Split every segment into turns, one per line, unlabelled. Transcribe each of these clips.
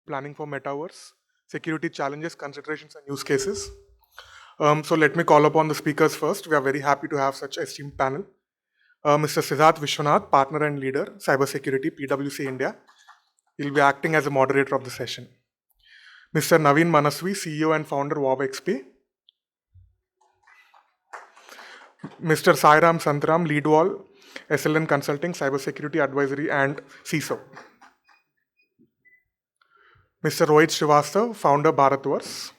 planning for Metaverse, security challenges, considerations, and use cases. So let me call upon the speakers first. We are very happy to have such esteemed panel. Mr. Siddharth Vishwanath, Partner and Leader, Cybersecurity, PwC India. He'll be acting as a moderator of the session. Mr. Naveen Manaswi, CEO and Founder, WowXP. Mr. Sairam Santaram, Lead Wall, SLN Consulting, Cybersecurity Advisory, and CISO. Mr. Rohit Srivastav, Founder, Bharatverse.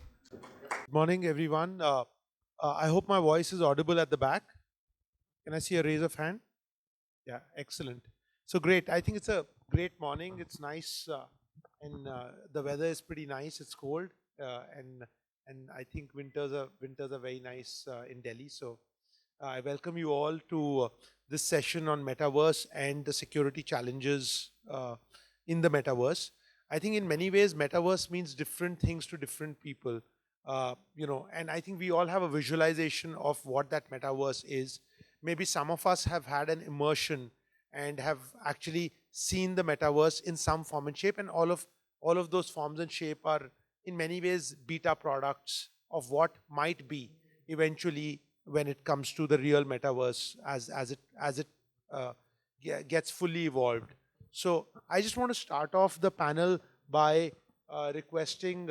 Good morning, everyone. I hope my voice is audible at the back. Can I see a raise of hand? Yeah, excellent. So great. I think it's a great morning. It's nice, and the weather is pretty nice. It's cold, and I think winters are very nice in Delhi. So I welcome you all to this session on Metaverse and the security challenges in the Metaverse. I think in many ways, Metaverse means different things to different people. And I think we all have a visualization of what that Metaverse is. Maybe some of us have had an immersion and have actually seen the Metaverse in some form and shape, and all of those forms and shape are in many ways beta products of what might be eventually when it comes to the real Metaverse as it gets fully evolved. So I just want to start off the panel by requesting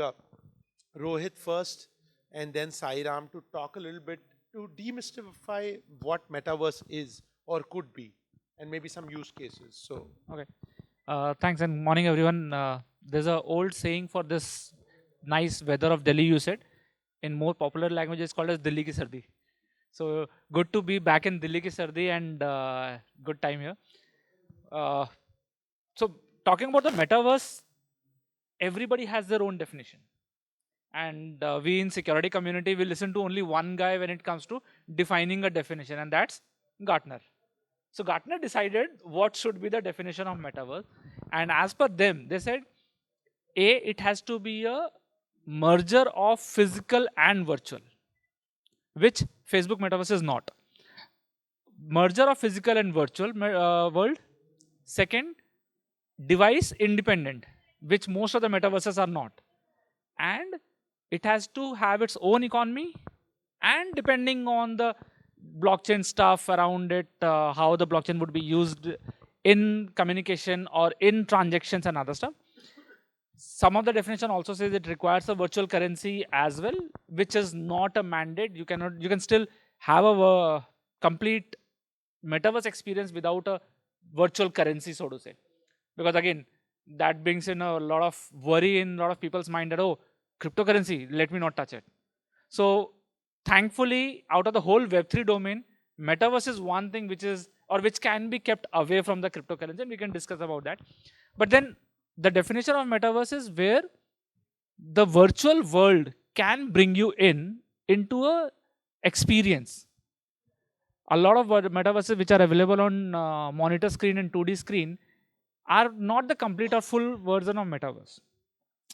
Rohit first and then Sairam to talk a little bit to demystify what Metaverse is or could be, and maybe some use cases. So
Okay. Thanks and morning everyone. There's a old saying for this nice weather of Delhi. You said in more popular language it's called as Delhi ki sardi. So good to be back in Delhi ki sardi and good time here. So talking about the metaverse, everybody has their own definition, and we in security community we listen to only one guy when it comes to defining a definition, and that's Gartner. So Gartner decided what should be the definition of metaverse, and as per them, they said it has to be a merger of physical and virtual, which Facebook metaverse is not. Merger of physical and virtual world. Second, device independent, which most of the metaverses are not, and it has to have its own economy, and depending on the blockchain stuff around it, how the blockchain would be used in communication or in transactions and other stuff. Some of the definition also says it requires a virtual currency as well, which is not a mandate. You can still have a complete metaverse experience without a virtual currency, so to say, because again that brings in a lot of worry in a lot of people's mind that, oh, cryptocurrency, let me not touch it. So thankfully, out of the whole Web3 domain, metaverse is one thing which can be kept away from the cryptocurrency, and we can discuss about that. But then the definition of metaverse is where the virtual world can bring you into a experience. A lot of metaverses which are available on monitor screen and 2D screen are not the complete or full version of metaverse.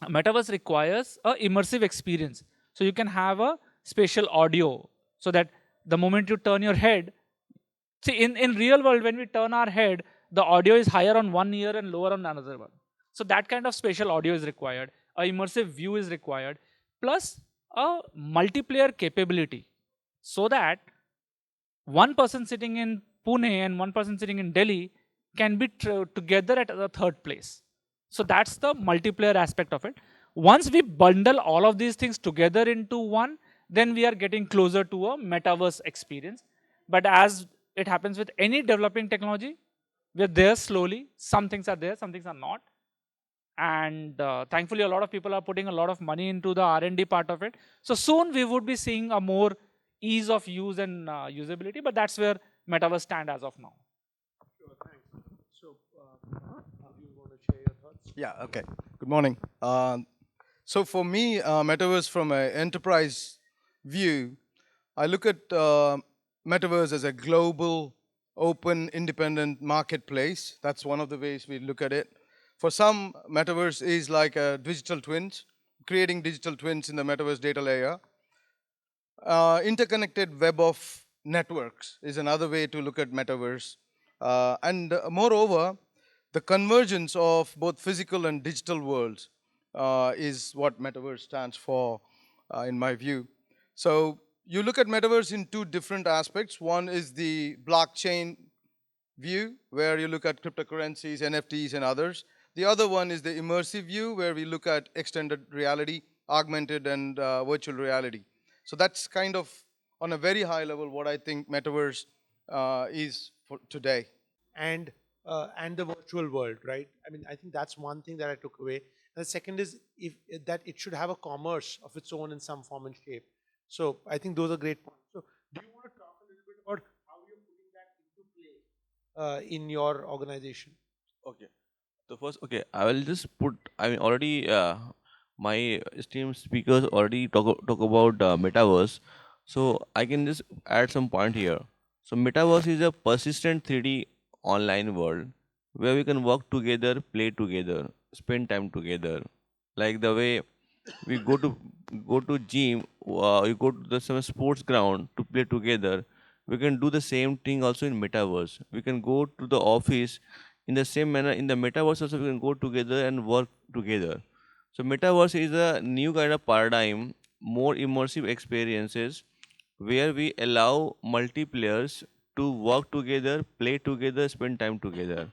Metaverse requires a immersive experience, so you can have a spatial audio, so that the moment you turn your head, see, in real world when we turn our head, the audio is higher on one ear and lower on another one. So that kind of spatial audio is required, a immersive view is required, plus a multiplayer capability, so that one person sitting in Pune and one person sitting in Delhi can be together at the third place. So that's the multiplayer aspect of it. Once we bundle all of these things together into one, then we are getting closer to a metaverse experience. But as it happens with any developing technology, we're there slowly. Some things are there, some things are not. And thankfully, a lot of people are putting a lot of money into the R&D part of it. So soon we would be seeing a more ease of use and usability, but that's where metaverse stand as of now.
sure, thanks. So you want to share your thoughts?
Yeah, okay. Good morning. So for me, Metaverse from an enterprise view, I look at Metaverse as a global, open, independent marketplace. That's one of the ways we look at it. For some, Metaverse is like a digital twins, creating digital twins in the Metaverse data layer. Interconnected web of networks is another way to look at Metaverse. And moreover, the convergence of both physical and digital worlds. is what Metaverse stands for, in my view. So you look at Metaverse in two different aspects. One is the blockchain view, where you look at cryptocurrencies, NFTs, and others. The other one is the immersive view, where we look at extended reality, augmented and virtual reality. So that's kind of on a very high level what I think Metaverse is for today.
And the virtual world, right? I mean, I think that's one thing that I took away. And the second is if that it should have a commerce of its own in some form and shape. So I think those are great points. So do you want to talk a little bit about how you're putting that into play in your organization?
Okay. So first, okay, I will just put. I mean, already my esteemed speakers already talk about metaverse, so I can just add some point here. So metaverse is a persistent 3D online world where we can work together, play together, spend time together. Like the way we go to gym, you go to the some sports ground to play together. We can do the same thing also in metaverse. We can go to the office in the same manner in the metaverse also. We can go together and work together. So metaverse is a new kind of paradigm, more immersive experiences where we allow multiplayers to work together, play together, spend time together.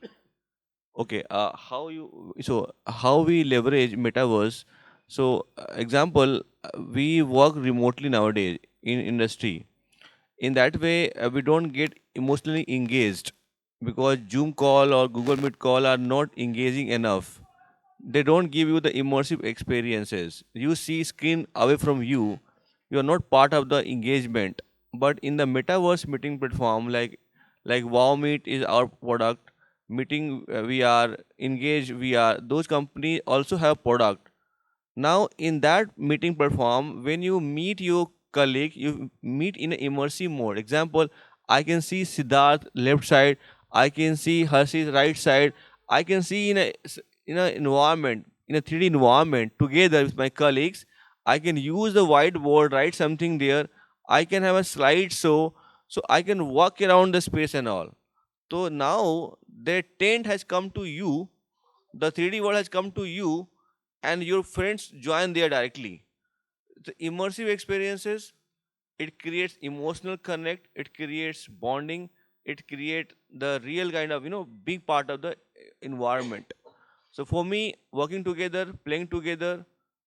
Okay, how we leverage metaverse? So, example, we work remotely nowadays in industry. In that way, we don't get emotionally engaged because Zoom call or Google Meet call are not engaging enough. They don't give you the immersive experiences. You see screen away from you. You are not part of the engagement. But in the metaverse meeting platform, like Wow Meet is our product, meeting VR, Engage VR. Those companies also have product. Now, in that meeting platform, when you meet your colleague, you meet in an immersive mode. Example, I can see Siddharth left side, I can see Harsh's right side. I can see in a environment, in a 3D environment, together with my colleagues. I can use the whiteboard, write something there. I can have a slideshow, so I can walk around the space and all. So now the tent has come to you, the 3D world has come to you, and your friends join there directly. The immersive experiences, it creates emotional connect, it creates bonding, it creates the real kind of big part of the environment. So for me, working together, playing together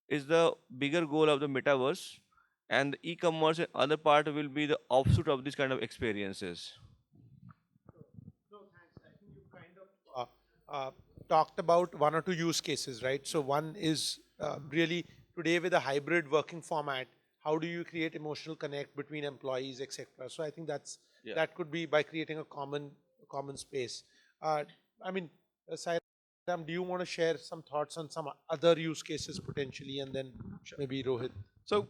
is the bigger goal of the metaverse, and the e-commerce and other part will be the offshoot of this kind of experiences.
No, thanks. I think you kind of talked about one or two use cases, right? So one is really today with a hybrid working format, how do you create emotional connect between employees, etc. So I think
Yeah.
that could be by creating a common space. Uh, I mean, Sairam, do you want to share some thoughts on some other use cases potentially, and then maybe Rohit?
So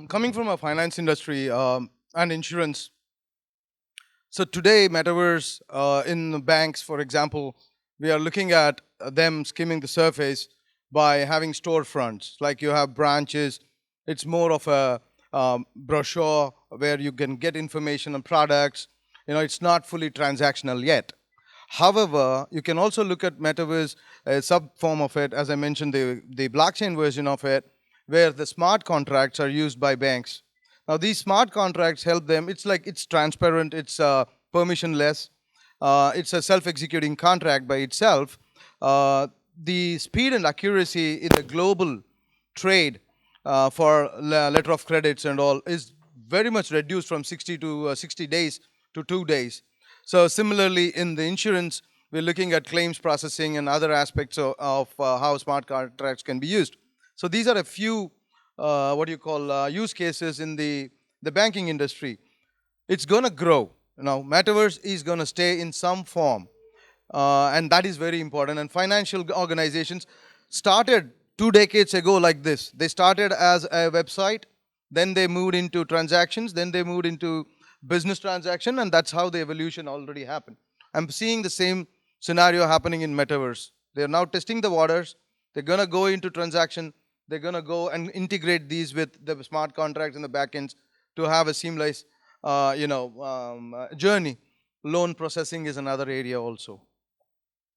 coming from a finance industry and insurance, so today, metaverse in the banks, for example, we are looking at them skimming the surface by having storefronts. Like you have branches, it's more of a brochure where you can get information on products. It's not fully transactional yet. However, you can also look at metaverse, a sub form of it, as I mentioned, the blockchain version of it, where the smart contracts are used by banks. Now, these smart contracts help them. It's like it's transparent, it's permissionless, it's a self-executing contract by itself. The speed and accuracy in the global trade for letter of credits and all is very much reduced from 60 to 60 days to 2 days. So similarly, in the insurance, we're looking at claims processing and other aspects of how smart contracts can be used. So these are a few what do you call use cases in the banking industry. It's going to grow. Metaverse is going to stay in some form, and that is very important. And financial organizations started 2 decades ago like this. They started as a website, then they moved into transactions, then they moved into business transaction, and that's how the evolution already happened. I'm seeing the same scenario happening in metaverse. They're now testing the waters. They're going to go into transaction. They're going to go and integrate these with the smart contracts and the backends to have a seamless journey. Loan processing is another area also.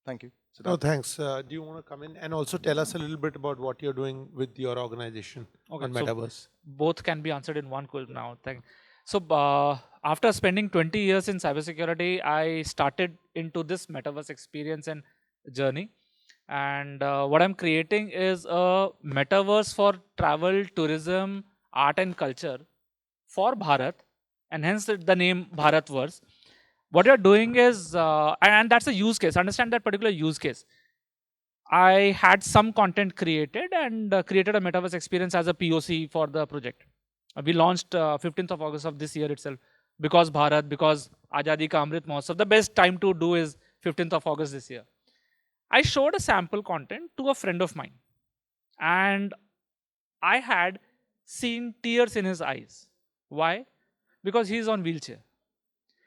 Thank you.
No, thanks. Do you want to come in and also tell us a little bit about what you're doing with your organization
Okay,
on
so
Metaverse?
both can be answered in one question now. So, after spending 20 years in cybersecurity, I started into this metaverse experience and journey. And what I'm creating is a metaverse for travel, tourism, art, and culture for Bharat, and hence the name Bharatverse. What you're doing is, and that's a use case. Understand that particular use case. I had some content created and created a metaverse experience as a POC for the project. We launched 15th of August of this year itself because Bharat, because Azadi Ka Amrit Mahotsav. The best time to do is 15th of August this year. I showed a sample content to a friend of mine, and I had seen tears in his eyes. Why? Because he is on wheelchair.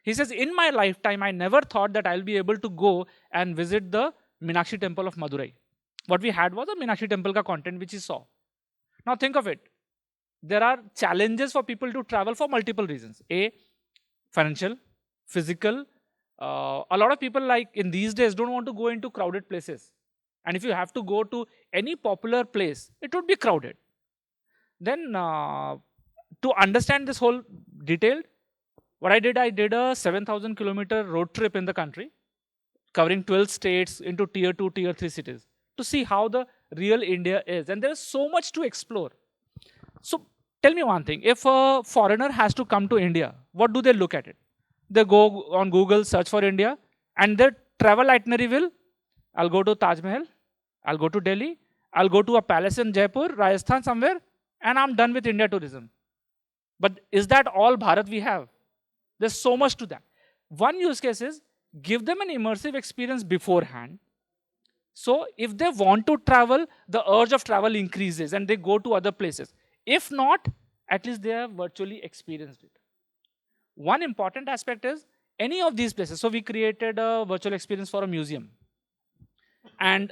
He says, in my lifetime, I never thought that I'll be able to go and visit the Meenakshi temple of Madurai. What we had was a Meenakshi temple ka content which he saw. Now think of it. There are challenges for people to travel for multiple reasons. A, financial, physical. A lot of people like in these days don't want to go into crowded places. And if you have to go to any popular place, it would be crowded. Then to understand this whole detailed, what I did a 7,000 kilometer road trip in the country, covering 12 states into tier 2, tier 3 cities to see how the real India is. And there's so much to explore. So tell me one thing, if a foreigner has to come to India, what do they look at it? They go on Google, search for India, and their travel itinerary will, I'll go to Taj Mahal, I'll go to Delhi, I'll go to a palace in Jaipur, Rajasthan somewhere, and I'm done with India tourism. But is that all Bharat we have? There's so much to that. One use case is give them an immersive experience beforehand. So if they want to travel, the urge of travel increases and they go to other places. If not, at least they have virtually experienced it. One important aspect is any of these places. So we created a virtual experience for a museum. And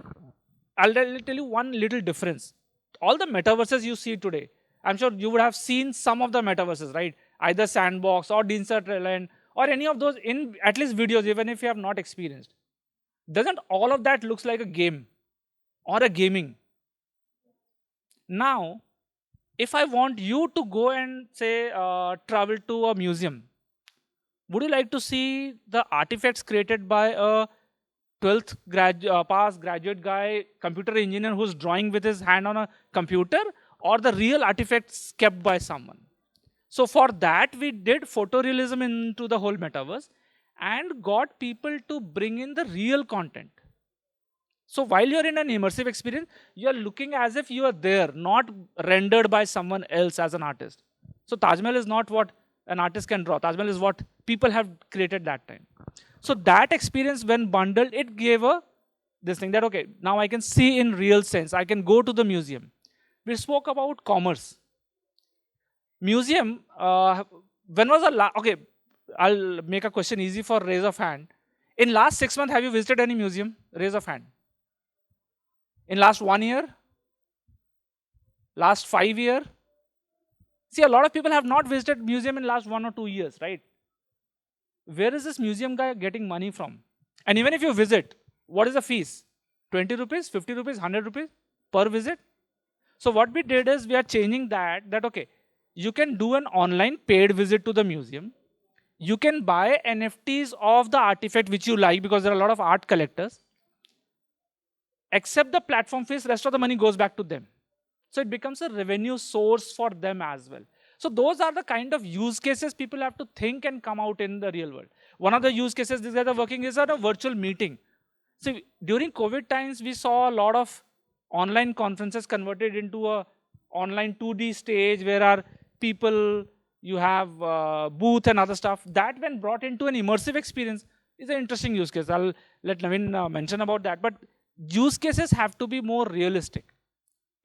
I'll tell you one little difference. All the metaverses you see today, I'm sure you would have seen some of the metaverses, right? Either Sandbox or Decentraland or any of those in at least videos, even if you have not experienced. Doesn't all of that looks like a game or a gaming? Now, if I want you to go and say travel to a museum, would you like to see the artifacts created by a 12th pass graduate guy, computer engineer who's drawing with his hand on a computer, or the real artifacts kept by someone? So for that, we did photorealism into the whole metaverse and got people to bring in the real content. So while you're in an immersive experience, you're looking as if you are there, not rendered by someone else as an artist. So Taj Mahal is not what an artist can draw. Taj Mahal is what people have created that time. So that experience, when bundled, it gave a this thing that, okay, now I can see in real sense. I can go to the museum. We spoke about commerce. Museum, when was the okay, I'll make a question easy for raise of hand. In last 6 months, have you visited any museum? Raise of hand. In last 1 year? Last 5 year? See, a lot of people have not visited museum in last 1 or 2 years, right? Where is this museum guy getting money from? And even if you visit, what is the fees? 20 rupees, 50 rupees, 100 rupees per visit? So what we did is we are changing that okay, you can do an online paid visit to the museum. You can buy NFTs of the artifact which you like because there are a lot of art collectors. Accept the platform fees, rest of the money goes back to them. So it becomes a revenue source for them as well. So those are the kind of use cases people have to think and come out in the real world. One of the use cases these guys are working is at a virtual meeting. So during COVID times, we saw a lot of online conferences converted into a online 2D stage where are people, you have booth and other stuff. That when brought into an immersive experience is an interesting use case. I'll let Navin mention about that. But use cases have to be more realistic.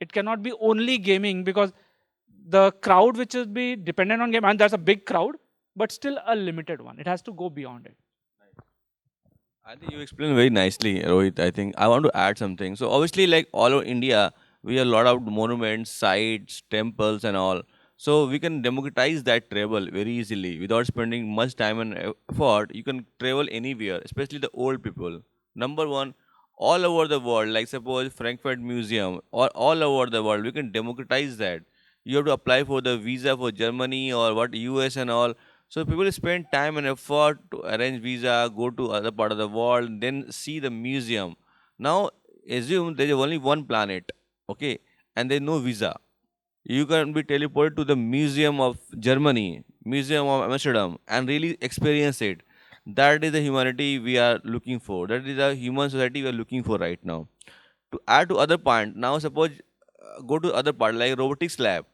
It cannot be only gaming because the crowd which will be dependent on game, and that's a big crowd, but still a limited one. It has to go beyond it.
I think you explained very nicely, Rohit. I think I want to add something. So obviously, like all over India, we have a lot of monuments, sites, temples, and all. So we can democratize that travel very easily without spending much time and effort. You can travel anywhere, especially the old people. Number one, all over the world, like suppose Frankfurt Museum, or all over the world. We can democratize that. You have to apply for the visa for Germany or what US and all. So people spend time and effort to arrange visa, go to other part of the world, then see the museum. Now assume there is only one planet, okay, and there is no visa. You can be teleported to the Museum of Germany, Museum of Amsterdam, and really experience it. That is the humanity we are looking for. That is the human society we are looking for right now. To add to other point, now suppose go to other part like robotics lab.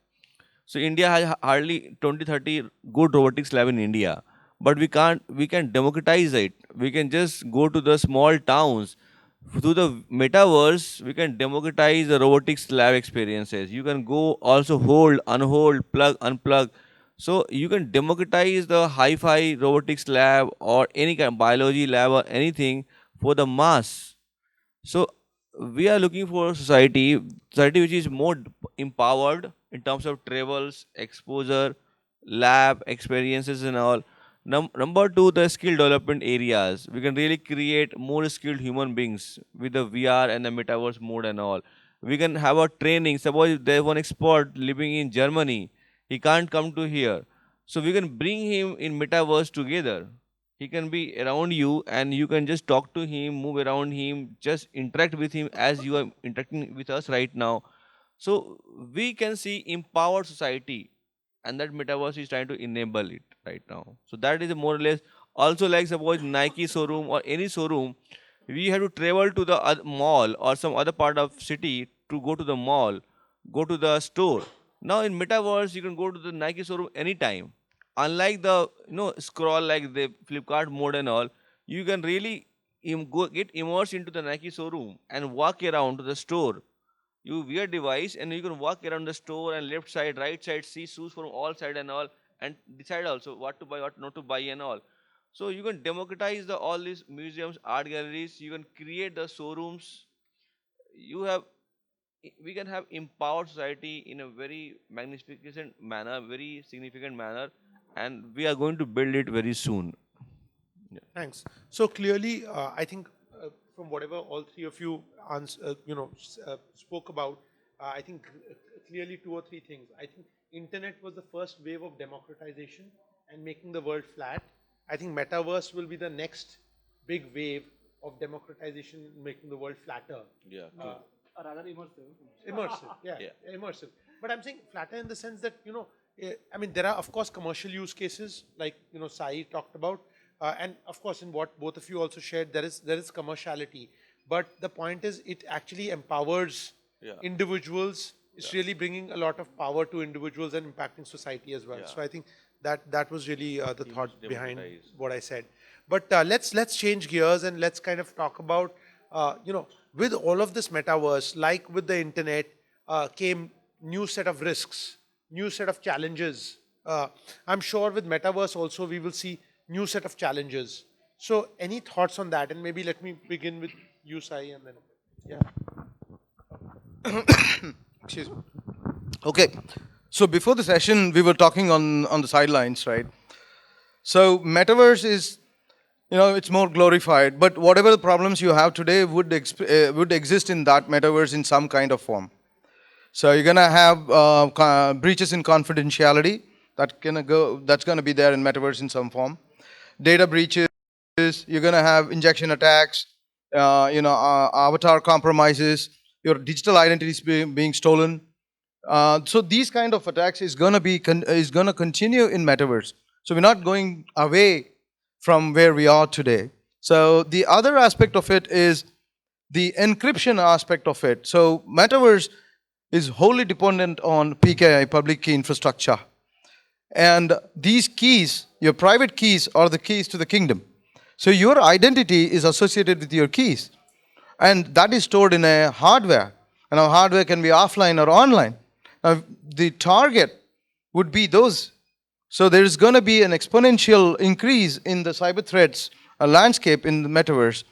So India has hardly 20, 30 good robotics lab in India, but we can democratize it. We can just go to the small towns. Through the metaverse, we can democratize the robotics lab experiences. You can go also hold, unhold, plug, unplug. So you can democratize the hi-fi robotics lab or any kind of biology lab or anything for the mass. So we are looking for a society which is more empowered in terms of travels, exposure, lab experiences, and all. Number two, the skill development areas. We can really create more skilled human beings with the VR and the metaverse mode and all. We can have a training. Suppose if there's one expert living in Germany, he can't come to here. So we can bring him in metaverse together. He can be around you and you can just talk to him, move around him, just interact with him as you are interacting with us right now. So we can see empowered society, and that metaverse is trying to enable it right now. So that is more or less. Also, like suppose Nike showroom or any showroom, we have to travel to the mall or some other part of city to go to the mall, go to the store. Now in metaverse, you can go to the Nike showroom anytime. Unlike the scroll like the Flipkart mode and all, you can really get immersed into the Nike showroom and walk around to the store. You wear device and you can walk around the store and left side, right side, see shoes from all side and all, and decide also what to buy, what not to buy and all. So you can democratize the all these museums, art galleries. You can create the showrooms. You have we can have empowered society in a very magnificent manner, very significant manner, and we are going to build it very soon.
Thanks. So clearly, I think from whatever all three of you spoke about, I think clearly two or three things. I think internet was the first wave of democratization and making the world flat. I think metaverse will be the next big wave of democratization, making the world flatter.
Yeah.
Or rather immersive.
Immersive, yeah,
Yeah.
immersive. But I'm saying flatter in the sense that I mean, there are of course commercial use cases like Sai talked about, and of course in what both of you also shared, there is commerciality. But the point is, it actually empowers
Yeah.
individuals. It's really bringing a lot of power to individuals and impacting society as well.
Yeah.
So I think that was really the thought behind
democratize.
what I said. But let's change gears and let's kind of talk about with all of this metaverse, like with the internet, came new set of risks, new set of challenges. I'm sure with metaverse also we will see new set of challenges. So any thoughts on that? And maybe let me begin with you, Sai, and then
Excuse me. Okay. So before the session, we were talking on the sidelines, right? So metaverse is, it's more glorified, but whatever the problems you have today would exist in that metaverse in some kind of form. So you're gonna have breaches in confidentiality that's gonna be there in metaverse in some form. Data breaches. You're gonna have injection attacks. Avatar compromises. Your digital identity is being stolen. So these kind of attacks is gonna continue in metaverse. So we're not going away from where we are today. So the other aspect of it is the encryption aspect of it. So metaverse is wholly dependent on PKI, public key infrastructure. And these keys, your private keys, are the keys to the kingdom. So your identity is associated with your keys. And that is stored in a hardware. And our hardware can be offline or online. Now, the target would be those. So there is going to be an exponential increase in the cyber threats landscape in the metaverse.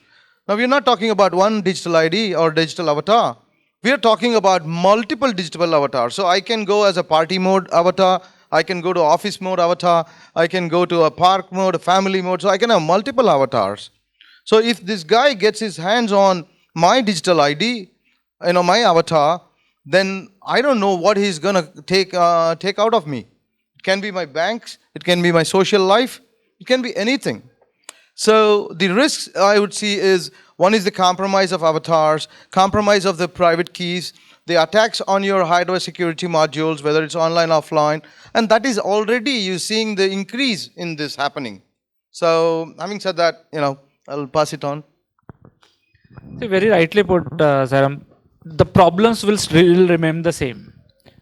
Now, we're not talking about one digital ID or digital avatar. We are talking about multiple digital avatars. So I can go as a party mode avatar. I can go to office mode avatar. I can go to a park mode, a family mode. So I can have multiple avatars. So if this guy gets his hands on my digital ID, my avatar, then I don't know what he's gonna take out of me. It can be my banks, it can be my social life, it can be anything. So the risks I would see is, one is the compromise of avatars, compromise of the private keys, the attacks on your hardware security modules, whether it's online, offline, and that is already you're seeing the increase in this happening. So having said that, I'll pass it on.
See, very rightly put, Saram. The problems will still remain the same.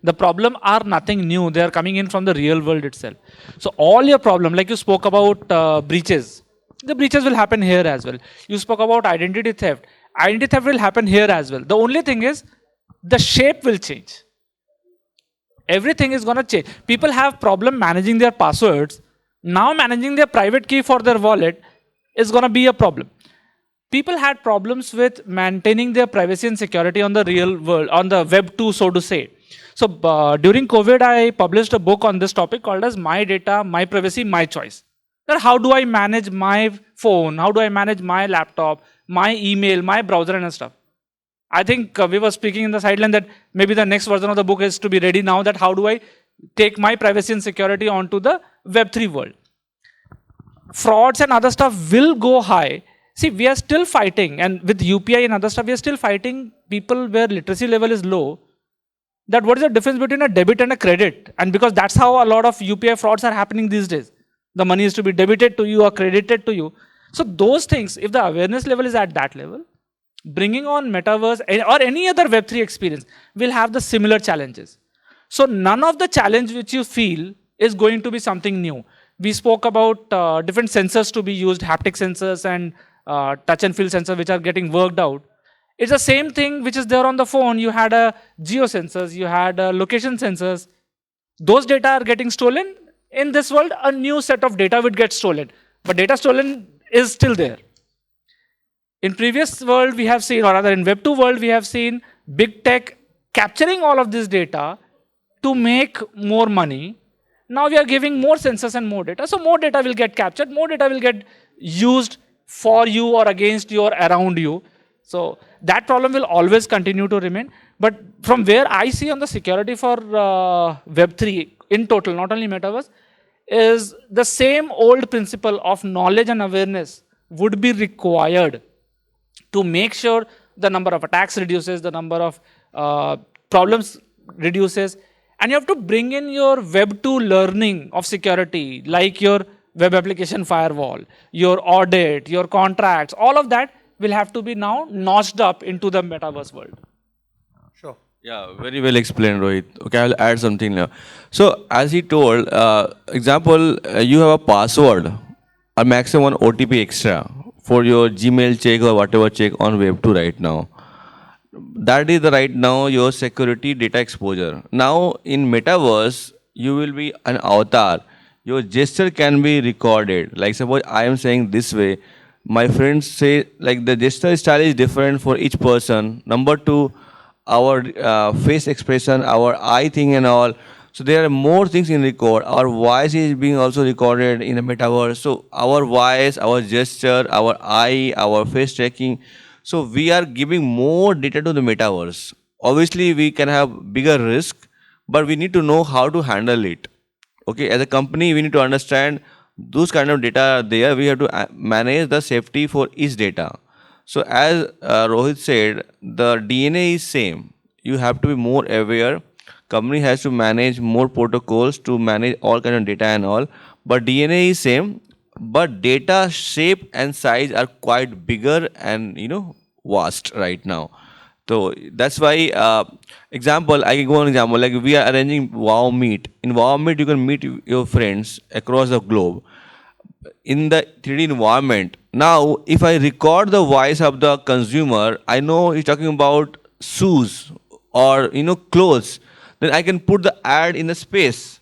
The problem are nothing new. They are coming in from the real world itself. So all your problem, like you spoke about breaches, the breaches will happen here as well. You spoke about identity theft. Identity theft will happen here as well. The only thing is the shape will change. Everything is going to change. People have problem managing their passwords. Now managing their private key for their wallet is going to be a problem. People had problems with maintaining their privacy and security on the real world, on the web 2, so to say. So during COVID, I published a book on this topic called as My Data, My Privacy, My Choice. That how do I manage my phone? How do I manage my laptop, my email, my browser and stuff? I think we were speaking in the sideline that maybe the next version of the book is to be ready now, that how do I take my privacy and security onto the web 3 world. Frauds and other stuff will go high. See, we are still fighting, and with UPI and other stuff, we are still fighting people where literacy level is low. That what is the difference between a debit and a credit? And because that's how a lot of UPI frauds are happening these days. The money is to be debited to you or credited to you. So those things, if the awareness level is at that level, bringing on Metaverse or any other Web3 experience will have the similar challenges. So none of the challenge which you feel is going to be something new. We spoke about different sensors to be used, haptic sensors and touch and feel sensors which are getting worked out. It's the same thing which is there on the phone. You had a geo sensors, you had location sensors. Those data are getting stolen. In this world, a new set of data would get stolen. But data stolen is still there. In previous world, we have seen, or rather in Web 2 world, we have seen big tech capturing all of this data to make more money. Now we are giving more sensors and more data. So more data will get captured, more data will get used for you or against you or around you. So that problem will always continue to remain. But from where I see on the security for Web3 in total, not only Metaverse, is the same old principle of knowledge and awareness would be required to make sure the number of attacks reduces, the number of problems reduces. And you have to bring in your Web 2 learning of security, like your web application firewall, your audit, your contracts, all of that will have to be now notched up into the Metaverse world.
Sure.
Yeah, very well explained, Rohit. Okay, I'll add something now. So, as he told, example, you have a password or maximum one OTP extra for your Gmail check or whatever check on Web2 right now. That is the right now your security data exposure. Now, in Metaverse, you will be an avatar. Your gesture can be recorded. Like suppose I am saying this way, my friends say like the gesture style is different for each person. Number two, our face expression, our eye thing and all. So there are more things in record. Our voice is being also recorded in the Metaverse. So our voice, our gesture, our eye, our face tracking. So we are giving more data to the Metaverse. Obviously, we can have bigger risk, but we need to know how to handle it. Okay, as a company, we need to understand those kind of data are there. We have to manage the safety for each data. So as Rohit said, the DNA is same. You have to be more aware. Company has to manage more protocols to manage all kind of data and all. But DNA is same. But data shape and size are quite bigger and vast right now. So that's why, example, I can go on example, like we are arranging Wow Meet. In Wow Meet, you can meet your friends across the globe in the 3D environment. Now, if I record the voice of the consumer, I know he's talking about shoes or, clothes. Then I can put the ad in the space.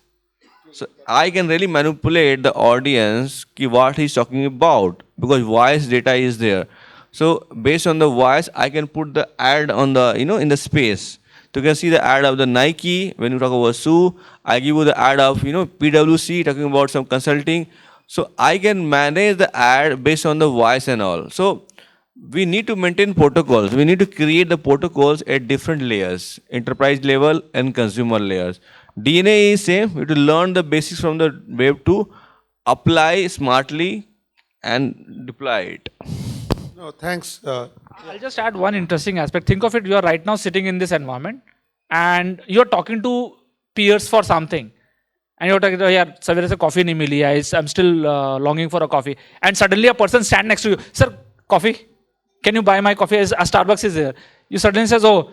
So I can really manipulate the audience what he's talking about because voice data is there. So based on the voice, I can put the ad on the, in the space. So you can see the ad of the Nike when you talk about shoe. I give you the ad of, PwC talking about some consulting. So I can manage the ad based on the voice and all. So we need to maintain protocols. We need to create the protocols at different layers, enterprise level and consumer layers. DNA is same. We have to learn the basics from the web to apply smartly and deploy it.
No, thanks.
I'll just add one interesting aspect. Think of it, you are right now sitting in this environment and you're talking to peers for something. And you're talking, yeah, sir, there is a coffee nahi mili. I'm still longing for a coffee. And suddenly a person stand next to you, sir, coffee? Can you buy my coffee? A Starbucks is there. You suddenly says, oh,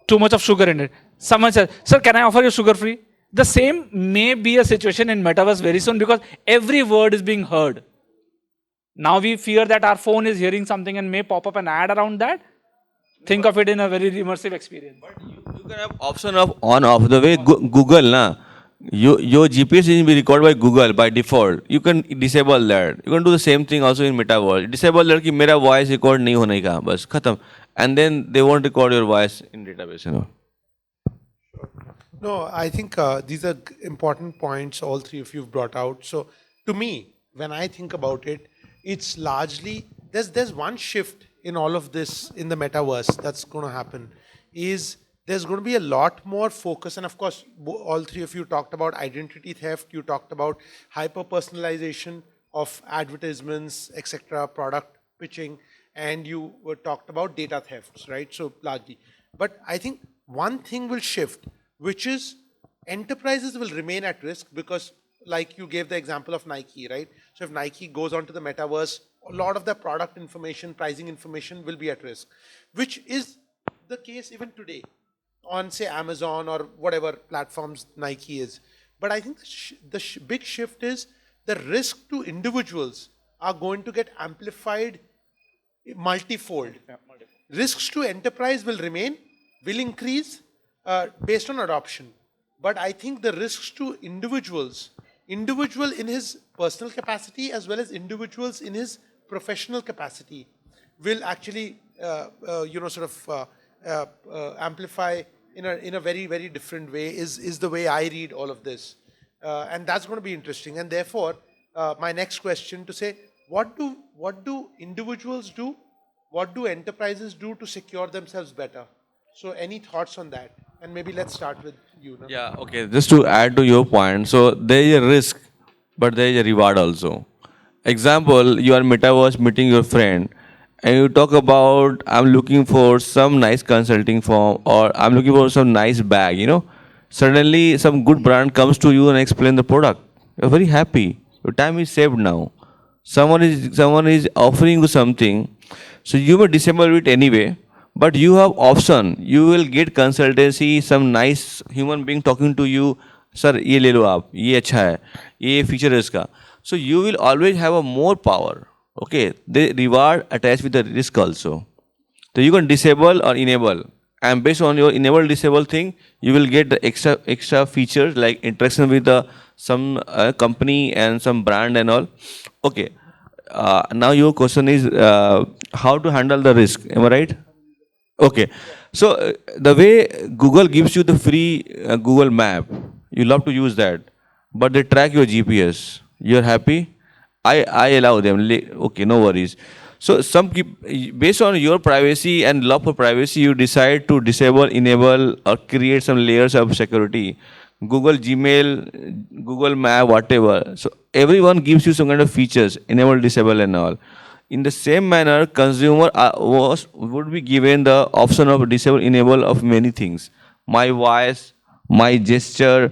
too much of sugar in it. Someone says, sir, can I offer you sugar free? The same may be a situation in Metaverse very soon because every word is being heard. Now we fear that our phone is hearing something and may pop up an ad around that. Think of it in a very immersive experience.
You can have option of on off. The way Google, na, your GPS is be recorded by Google by default. You can disable that. You can do the same thing also in Metaverse. Disable that कि मेरा voice record नहीं होने का बस खत्म. And then they won't record your voice in database.
No, I think these are important points all three of you have brought out. So to me, when I think about it, it's largely, there's one shift in all of this in the metaverse that's going to happen is there's going to be a lot more focus. And of course, all three of you talked about identity theft. You talked about hyper personalization of advertisements, etc., product pitching, and you were talked about data thefts, right? So largely, but I think one thing will shift, which is enterprises will remain at risk because, like you gave the example of Nike, right? So if Nike goes onto the metaverse, a lot of their product information, pricing information will be at risk, which is the case even today on, say, Amazon or whatever platforms Nike is. But I think the big shift is the risk to individuals are going to get amplified multifold. Risks to enterprise will remain, will increase based on adoption. But I think the risks to individuals, individual in his personal capacity as well as individuals in his professional capacity, will actually, amplify in a very, very different way. Is the way I read all of this, and that's going to be interesting. And therefore, my next question to say, what do individuals do? What do enterprises do to secure themselves better? So, any thoughts on that? And maybe let's start with you. No?
Yeah, okay. Just to add to your point, so there is a risk, but there is a reward also. Example, you are metaverse meeting your friend, and you talk about I'm looking for some nice consulting firm or I'm looking for some nice bag. Suddenly some good brand comes to you and explain the product. You're very happy. Your time is saved now. Someone is offering you something, so you may disable it anyway. But you have option. You will get consultancy, some nice human being talking to you. Sir, ये ले लो आप, ये अच्छा है, ये feature है इसका. So you will always have a more power. Okay, the reward attached with the risk also. So you can disable or enable, and based on your enable disable thing, you will get the extra features like interaction with some company and some brand and all. Okay, now your question is how to handle the risk. Am I right? Okay, so the way Google gives you the free Google map, you love to use that, but they track your GPS. You're happy? I allow them. Okay, no worries. So based on your privacy and love for privacy, you decide to disable, enable, or create some layers of security. Google Gmail, Google Map, whatever. So everyone gives you some kind of features, enable, disable, and all. In the same manner, consumer would be given the option of disable, enable of many things. My voice, my gesture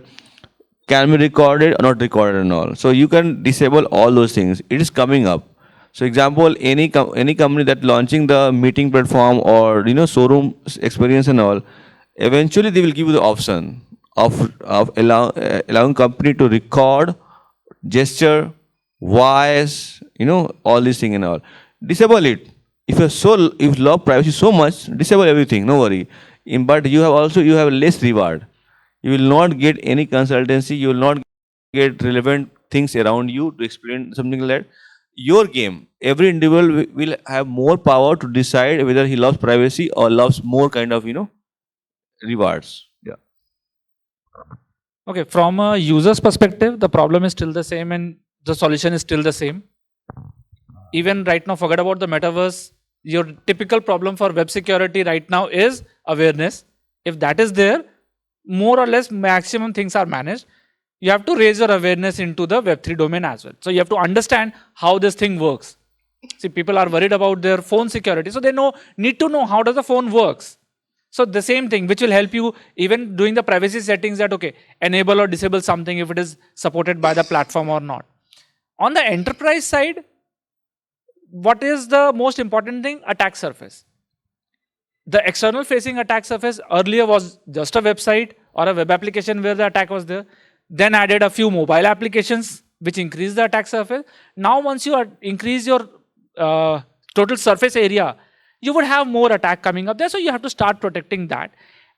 can be recorded or not recorded and all. So you can disable all those things. It is coming up. So example, any company that launching the meeting platform or showroom experience and all, eventually they will give you the option of allowing company to record gesture, voice, all these things and all. Disable it. If you love privacy so much, disable everything. No worry. But you have less reward. You will not get any consultancy. You will not get relevant things around you to explain something like that. Your game. Every individual will have more power to decide whether he loves privacy or loves more kind of rewards. Yeah.
Okay, from a user's perspective, the problem is still the same and the solution is still the same. Even right now, forget about the metaverse. Your typical problem for web security right now is awareness. If that is there, more or less maximum things are managed. You have to raise your awareness into the Web3 domain as well. So you have to understand how this thing works. See, people are worried about their phone security, so they need to know how does the phone works. So the same thing, which will help you even doing the privacy settings, that okay, enable or disable something if it is supported by the platform or not. On the enterprise side, what is the most important thing? Attack surface. The external facing attack surface earlier was just a website or a web application where the attack was there. Then added a few mobile applications which increase the attack surface. Now once you increase your total surface area, you would have more attack coming up there. So you have to start protecting that.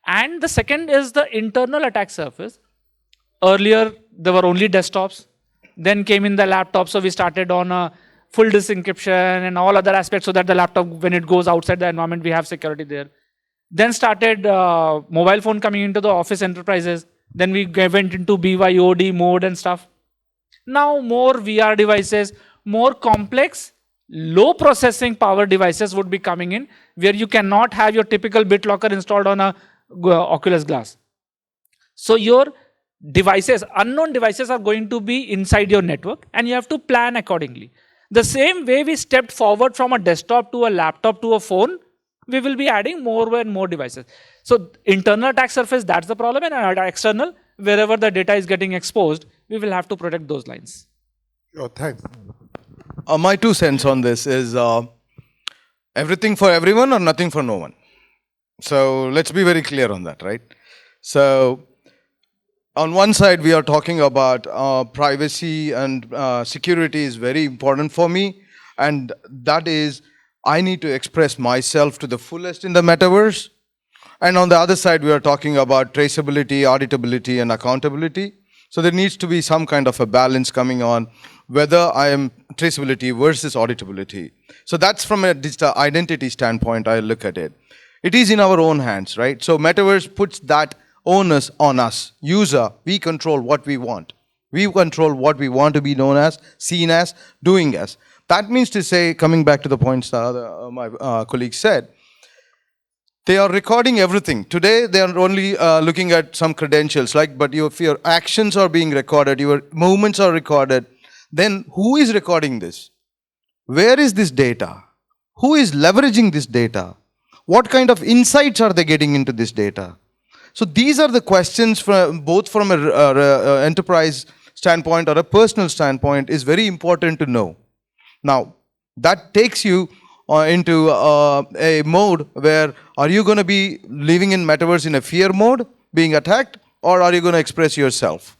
And the second is the internal attack surface. Earlier, there were only desktops. Then came in the laptop. So we started on a full disk encryption and all other aspects so that the laptop, when it goes outside the environment, we have security there. Then started mobile phone coming into the office enterprises. Then we went into BYOD mode and stuff. Now more VR devices, more complex, low processing power devices would be coming in, where you cannot have your typical BitLocker installed on a Oculus glass. So your devices, unknown devices, are going to be inside your network, and you have to plan accordingly. The same way we stepped forward from a desktop to a laptop to a phone, we will be adding more and more devices. So internal attack surface, that's the problem, and external, wherever the data is getting exposed, we will have to protect those lines.
Sure, thanks.
My 2 cents on this is everything for everyone or nothing for no one. So let's be very clear on that, right? So on one side, we are talking about privacy and security is very important for me. And that is, I need to express myself to the fullest in the metaverse. And on the other side, we are talking about traceability, auditability, and accountability. So there needs to be some kind of a balance coming on, whether I am traceability versus auditability. So that's from a digital identity standpoint, I look at it. It is in our own hands, right? So metaverse puts that onus on us. User, we control what we want. We control what we want to be known as, seen as, doing as. That means to say, coming back to the points that my colleague said, they are recording everything. Today, they are only looking at some credentials, but if your actions are being recorded, your movements are recorded, then who is recording this? Where is this data? Who is leveraging this data? What kind of insights are they getting into this data? So these are the questions, both from an enterprise standpoint or a personal standpoint, is very important to know. Now, that takes you into a mode where, are you going to be living in metaverse in a fear mode, being attacked, or are you going to express yourself?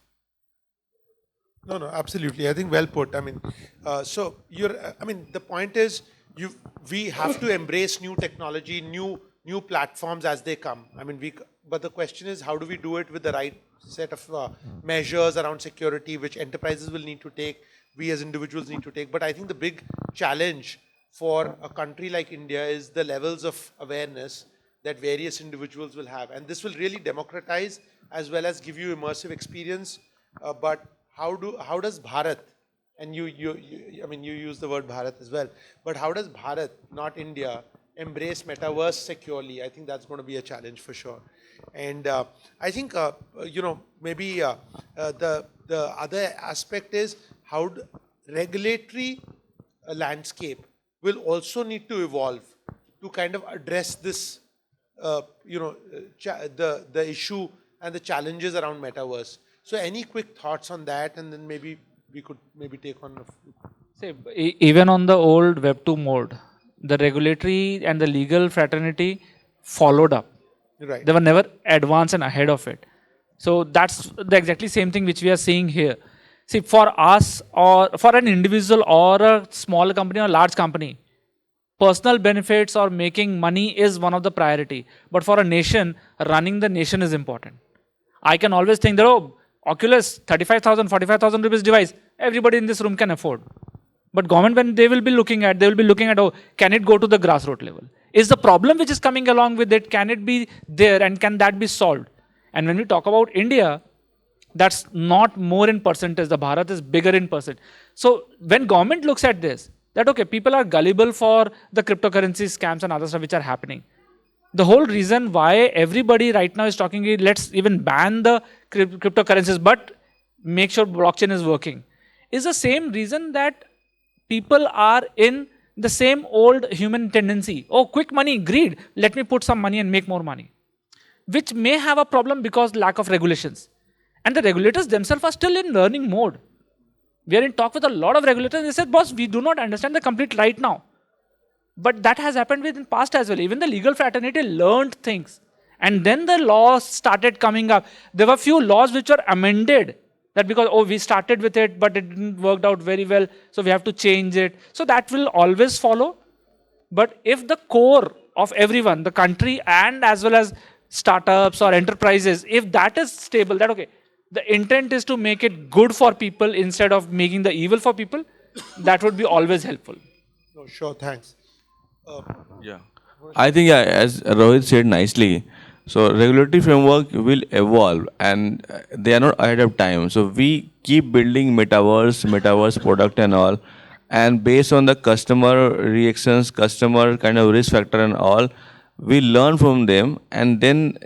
No, absolutely. I think well put. I mean, the point is, we have to embrace new technology, new platforms as they come. I mean, but the question is, how do we do it with the right set of measures around security, which enterprises will need to take, we as individuals need to take. But I think the big challenge for a country like India is the levels of awareness that various individuals will have. And this will really democratize as well as give you immersive experience. But how does Bharat, and you use the word Bharat as well, but how does Bharat, not India, embrace metaverse securely? I think that's going to be a challenge for sure. And I think, maybe the other aspect is how regulatory landscape will also need to evolve to kind of address this, the issue and the challenges around metaverse. So any quick thoughts on that, and then maybe we could take on.
Even on the old Web 2 mode, the regulatory and the legal fraternity followed up.
Right.
They were never advanced and ahead of it. So that's the exactly same thing which we are seeing here. See, for us or for an individual or a small company or large company, personal benefits or making money is one of the priority. But for a nation, running the nation is important. I can always think that, Oculus, 35,000, 45,000 rupees device, everybody in this room can afford. But government, when they will be looking at, can it go to the grassroots level? Is the problem which is coming along with it, can it be there and can that be solved? And when we talk about India, that's not more in percentage. The Bharat is bigger in percent. So when government looks at this, that, okay, people are gullible for the cryptocurrency scams and other stuff which are happening. The whole reason why everybody right now is talking is let's even ban the cryptocurrencies, but make sure blockchain is working, is the same reason that people are in the same old human tendency. Oh, quick money, greed. Let me put some money and make more money, which may have a problem because lack of regulations. And the regulators themselves are still in learning mode. We are in talk with a lot of regulators. And they said, boss, we do not understand the complete right now. But that has happened within past as well. Even the legal fraternity learned things. And then the laws started coming up. There were few laws which were amended. That because, oh, we started with it, but it didn't work out very well. So we have to change it. So that will always follow. But if the core of everyone, the country and as well as startups or enterprises, if that is stable, that okay, the intent is to make it good for people instead of making the evil for people, that would be always helpful.
No, sure, thanks.
Yeah. I think, yeah, as Rohit said nicely, so regulatory framework will evolve and they are not ahead of time. So we keep building metaverse product and all, and based on the customer reactions, customer kind of risk factor and all, we learn from them and then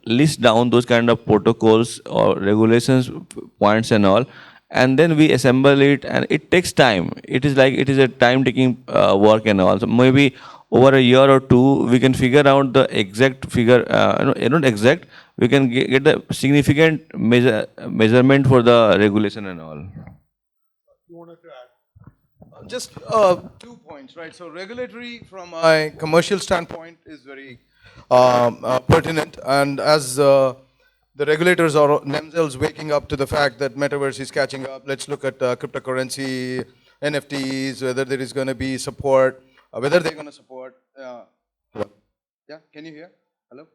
list down those kind of protocols or regulations points and all, and then we assemble it, and it takes time. It is like it is a time taking work and all. So maybe over a year or two we can figure out the exact figure, not exact, we can get the significant measurement for the regulation and all.
You wanted to add?
Just 2 points, right? So regulatory from a commercial standpoint is very pertinent, and as the regulators are themselves waking up to the fact that metaverse is catching up. Let's look at cryptocurrency, NFTs, whether there is going to be support, whether they're going to support. Hello? Yeah, can you hear? Hello?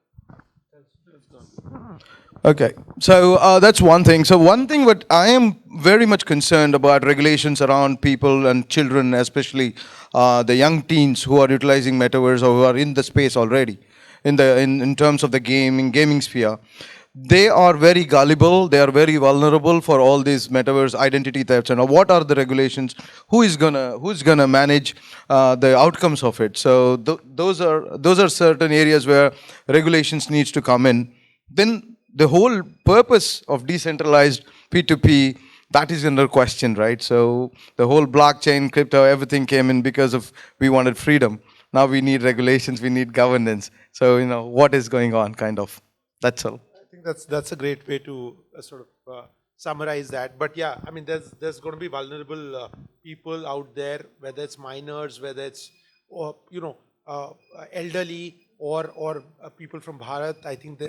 Okay, so that's one thing. So one thing what I am very much concerned about regulations around people and children, especially the young teens who are utilizing metaverse or who are in the space already, in terms of the gaming sphere. They are very gullible, they are very vulnerable for all these metaverse identity thefts. And what are the regulations? Who's gonna manage the outcomes of it? So those are certain areas where regulations needs to come in. Then the whole purpose of decentralized P2P, that is under question, right? So the whole blockchain, crypto, everything came in because of we wanted freedom. Now we need regulations, we need governance. So what is going on, kind of. That's all.
I think that's a great way to sort of summarize that. But yeah, I mean, there's going to be vulnerable people out there, whether it's minors, whether it's elderly or people from Bharat. I think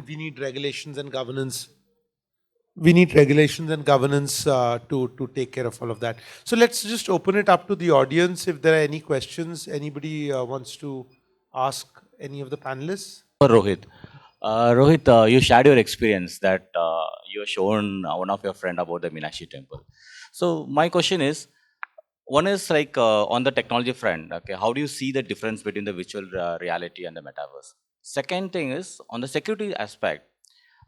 we need regulations and governance. We need regulations and governance to take care of all of that. So let's just open it up to the audience. If there are any questions, anybody wants to ask any of the panelists.
Rohit. Rohit, you shared your experience that you have shown one of your friend about the Meenakshi temple. So my question is, one is like on the technology front, okay, how do you see the difference between the virtual reality and the metaverse? Second thing is on the security aspect.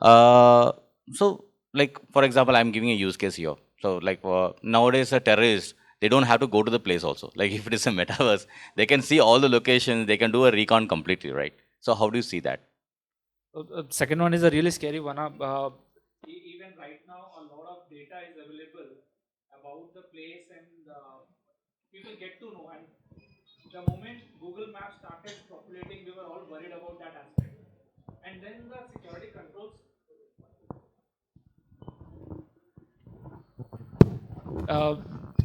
So like, for example, I'm giving a use case here. So like nowadays a terrorist, they don't have to go to the place also. Like if it is a metaverse, they can see all the locations, they can do a recon completely, right? So how do you see that?
Second one is a really scary one. Even right now, a lot of data is available about the place, and people get to know. And the moment Google Maps started populating, we were all worried about that aspect. And then the security controls.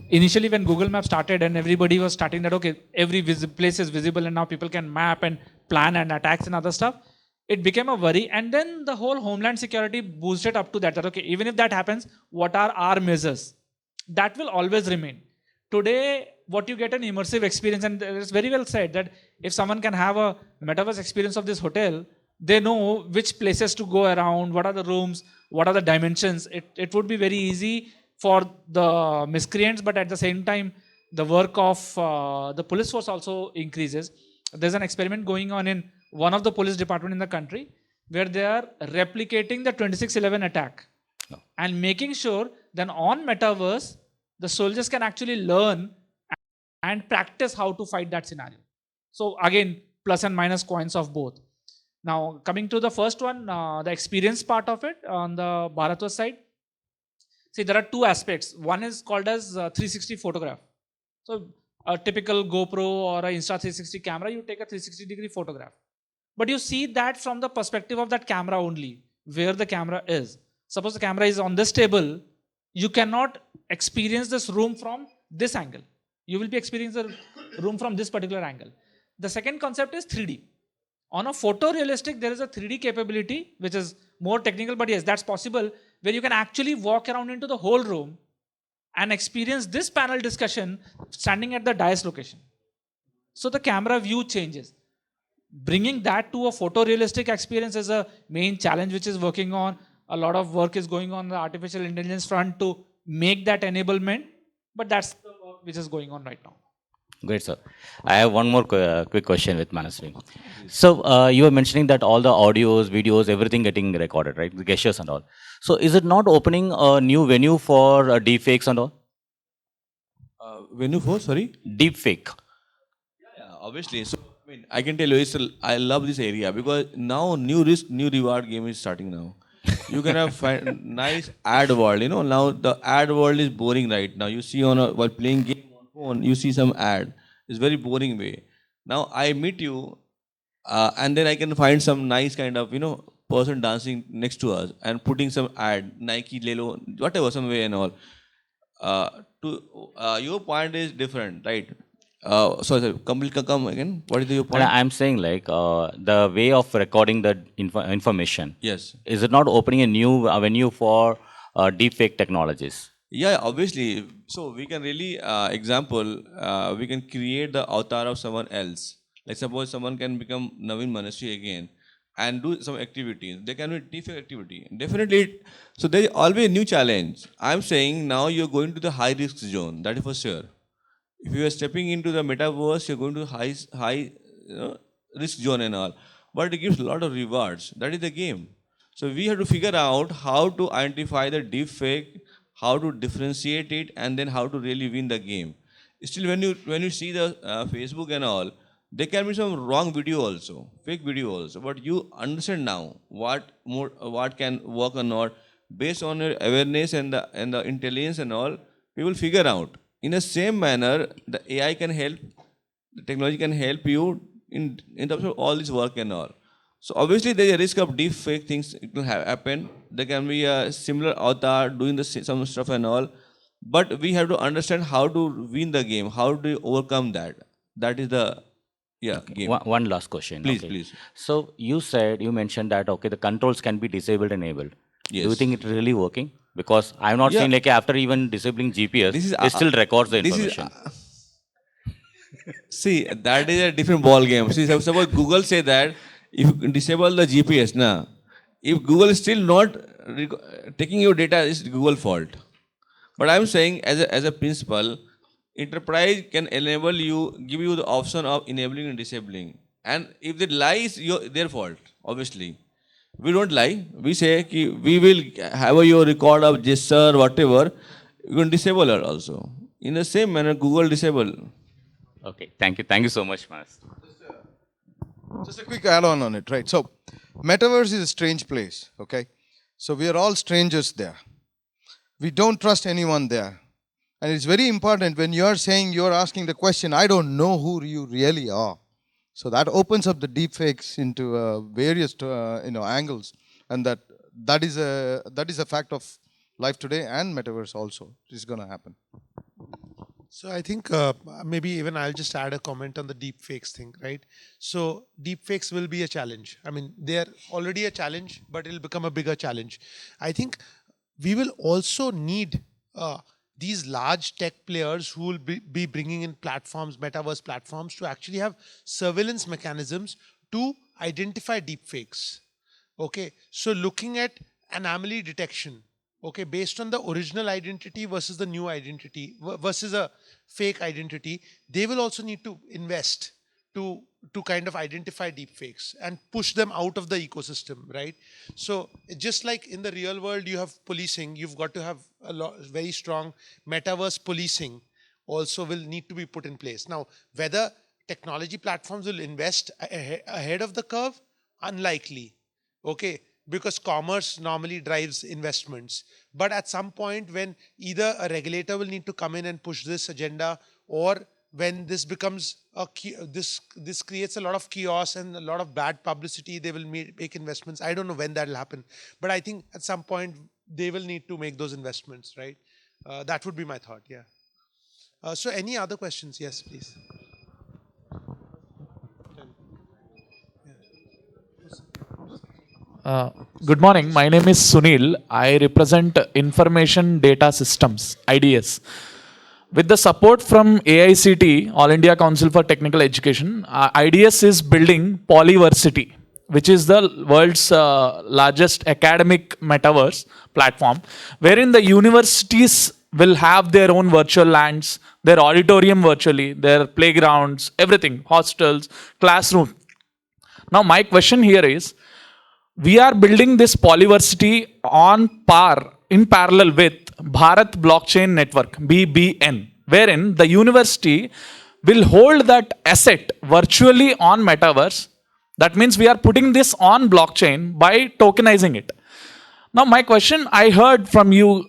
Initially, when Google Maps started, and everybody was starting that, okay, every place is visible, and now people can map and plan and attacks and other stuff. It became a worry, and then the whole homeland security boosted up to that okay, even if that happens, what are our measures? That will always remain. Today, what you get an immersive experience, and it's very well said that if someone can have a metaverse experience of this hotel, they know which places to go around, what are the rooms, what are the dimensions. It would be very easy for the miscreants, but at the same time, the work of the police force also increases. There's an experiment going on in one of the police department in the country where they are replicating the 26/11 attack and making sure then on metaverse the soldiers can actually learn and practice how to fight that scenario. So again, plus and minus coins of both. Now, coming to the first one, the experience part of it on the Bharatwar side. See, there are two aspects. One is called as 360 photograph. So a typical GoPro or a Insta360 camera, you take a 360-degree photograph. But you see that from the perspective of that camera only, where the camera is. Suppose the camera is on this table, you cannot experience this room from this angle. You will be experiencing the room from this particular angle. The second concept is 3D. On a photorealistic, there is a 3D capability, which is more technical, but yes, that's possible, where you can actually walk around into the whole room and experience this panel discussion standing at the dais location. So the camera view changes. Bringing that to a photorealistic experience is a main challenge which is working on. A lot of work is going on the artificial intelligence front to make that enablement, but that's the work which is going on right now.
Great, sir. I have one more quick question with Manasvi. So you were mentioning that all the audios, videos, everything getting recorded, right? The gestures and all. So is it not opening a new venue for deepfakes and all?
Venue for, sorry?
Deepfake.
Yeah, obviously. So, I mean, I can tell you, I love this area because now new risk, new reward game is starting now. You can have nice ad world. You know, now the ad world is boring right now. You see while playing game on phone, you see some ad. It's very boring way. Now I meet you, and then I can find some nice kind of person dancing next to us and putting some ad Nike, Lelo, whatever, some way and all. Your point is different, right? Sorry, come again. What is your
And
point?
I'm saying like the way of recording the information.
Yes.
Is it not opening a new avenue for deepfake technologies?
Yeah, obviously. So we can really we can create the avatar of someone else. Like suppose someone can become Naveen Manasri again and do some activities. They can be different activity. Definitely. So there is always a new challenge. I'm saying now you're going to the high risk zone. That is for sure. If you are stepping into the metaverse, you're going to high risk zone and all. But it gives a lot of rewards. That is the game. So we have to figure out how to identify the deep fake, how to differentiate it, and then how to really win the game. Still, when you see the Facebook and all, there can be some wrong video also, fake video also. But you understand now what can work or not based on your awareness and the intelligence and all. We will figure out. In the same manner, the AI can help, the technology can help you in terms of all this work and all. So obviously there is a risk of deep fake things it will happen. There can be a similar avatar doing some stuff and all. But we have to understand how to win the game, how to overcome that. That is the game.
One last question.
Please,
okay.
please.
So you mentioned that okay, the controls can be disabled, enabled. Do you
Yes.
think it's really working? Because I'm not
Yeah.
seeing like after even disabling GPS,
This is,
it still records the
this is,
information.
See, that is a different ball game. See, suppose Google say that if you disable the GPS, if Google is still not taking your data, it's Google fault. But I'm saying as a principle, enterprise can give you the option of enabling and disabling. And if they lie, it's their fault, obviously. We don't lie. We say we will have your record of gesture, whatever. You can disable it also. In the same manner, Google disable.
Okay, thank you. Thank you so much, Manas.
Just a quick add-on on it, right? So, Metaverse is a strange place, okay? So, we are all strangers there. We don't trust anyone there. And it's very important when you're asking the question, I don't know who you really are. So that opens up the deepfakes into various angles, and that is a fact of life today, and metaverse also is going to happen.
So I think maybe even I'll just add a comment on the deepfakes thing, right? So deepfakes will be a challenge. I mean, they are already a challenge, but it'll become a bigger challenge. I think we will also need these large tech players who will be bringing in platforms, metaverse platforms, to actually have surveillance mechanisms to identify deepfakes. Okay, so looking at anomaly detection, okay, based on the original identity versus the new identity versus a fake identity, they will also need to invest to kind of identify deepfakes and push them out of the ecosystem, right? So just like in the real world, you have policing, you've got to have very strong metaverse policing also will need to be put in place. Now, whether technology platforms will invest ahead of the curve, unlikely. Okay, because commerce normally drives investments. But at some point, when either a regulator will need to come in and push this agenda, or when this becomes this creates a lot of chaos and a lot of bad publicity, they will make investments. I don't know when that will happen, but I think at some point they will need to make those investments, right? That would be my thought. Yeah. So any other questions? Yes, please.
Good morning. My name is Sunil. I represent Information Data Systems, IDS. With the support from AICT, All India Council for Technical Education, IDS is building Polyversity, which is the world's largest academic metaverse platform, wherein the universities will have their own virtual lands, their auditorium virtually, their playgrounds, everything, hostels, classroom. Now, my question here is, we are building this polyversity on par, in parallel with Bharat Blockchain Network, BBN, wherein the university will hold that asset virtually on metaverse. That means we are putting this on blockchain by tokenizing it. Now, my question, I heard from you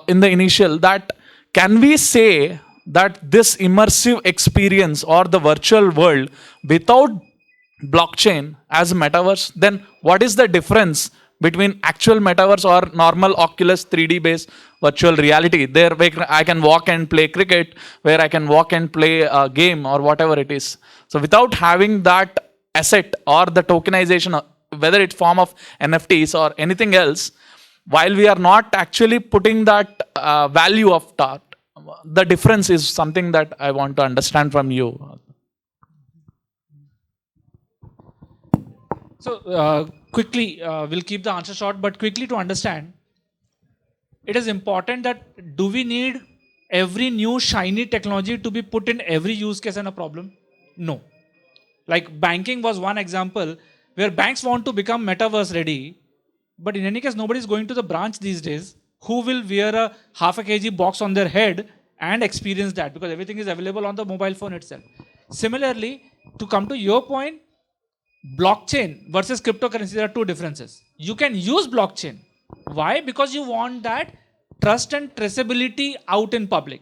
in the initial that can we say that this immersive experience or the virtual world without blockchain as a metaverse, then what is the difference between actual metaverse or normal Oculus 3D based virtual reality? There I can walk and play cricket, where I can walk and play a game or whatever it is. So without having that asset or the tokenization, whether it's form of NFTs or anything else, while we are not actually putting that value of that, the difference is something that I want to understand from you.
So quickly, we'll keep the answer short, but quickly to understand, it is important that do we need every new shiny technology to be put in every use case and a problem? No. Like banking was one example where banks want to become metaverse ready, but in any case, nobody is going to the branch these days who will wear a half a kg box on their head and experience that, because everything is available on the mobile phone itself. Similarly, to come to your point, blockchain versus cryptocurrency, there are two differences. You can use blockchain. Why? Because you want that trust and traceability out in public.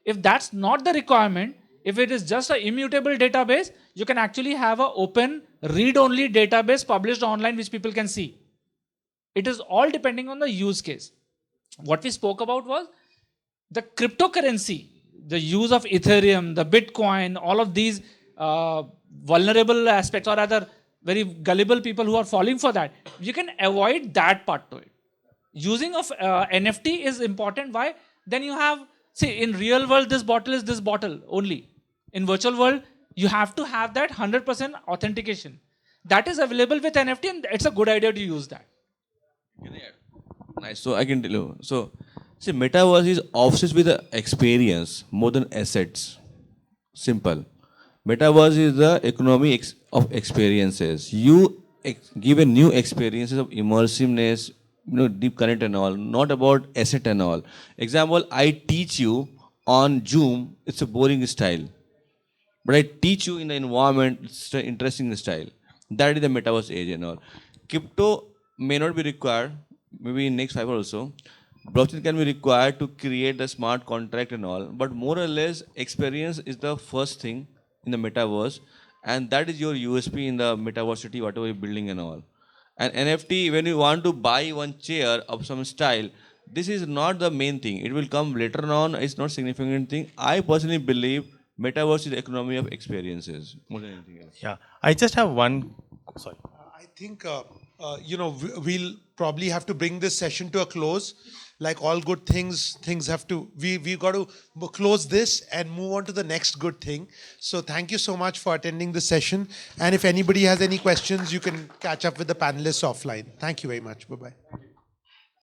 If that's not the requirement, if it is just an immutable database, you can actually have an open read-only database published online which people can see. It is all depending on the use case. What we spoke about was the cryptocurrency, the use of Ethereum, the Bitcoin, all of these vulnerable aspects, or rather very gullible people who are falling for that. You can avoid that part to it. Using of NFT is important. Why? Then you have, see, in real world, this bottle is this bottle only. In virtual world, you have to have that 100% authentication. That is available with NFT, and it's a good idea to use that.
Nice. So I can tell you. So, see, metaverse is obsessed with the experience more than assets. Simple. Metaverse is the economy of experiences. You give a new experiences of immersiveness, deep connect and all, not about asset and all. Example, I teach you on Zoom, it's a boring style. But I teach you in the environment, it's an interesting style. That is the metaverse age and all. Crypto may not be required, maybe in next 5 years or so. Blockchain can be required to create the smart contract and all. But more or less, experience is the first thing in the metaverse. And that is your USP in the metaversity, whatever you're building and all. And NFT, when you want to buy one chair of some style, this is not the main thing. It will come later on. It's not significant thing. I personally believe metaverse is the economy of experiences more than anything else.
Yeah, I just have one. Sorry.
I think we'll probably have to bring this session to a close. Like all good things have to. We've got to close this and move on to the next good thing. So thank you so much for attending this session. And if anybody has any questions, you can catch up with the panelists offline. Thank you very much. Bye bye.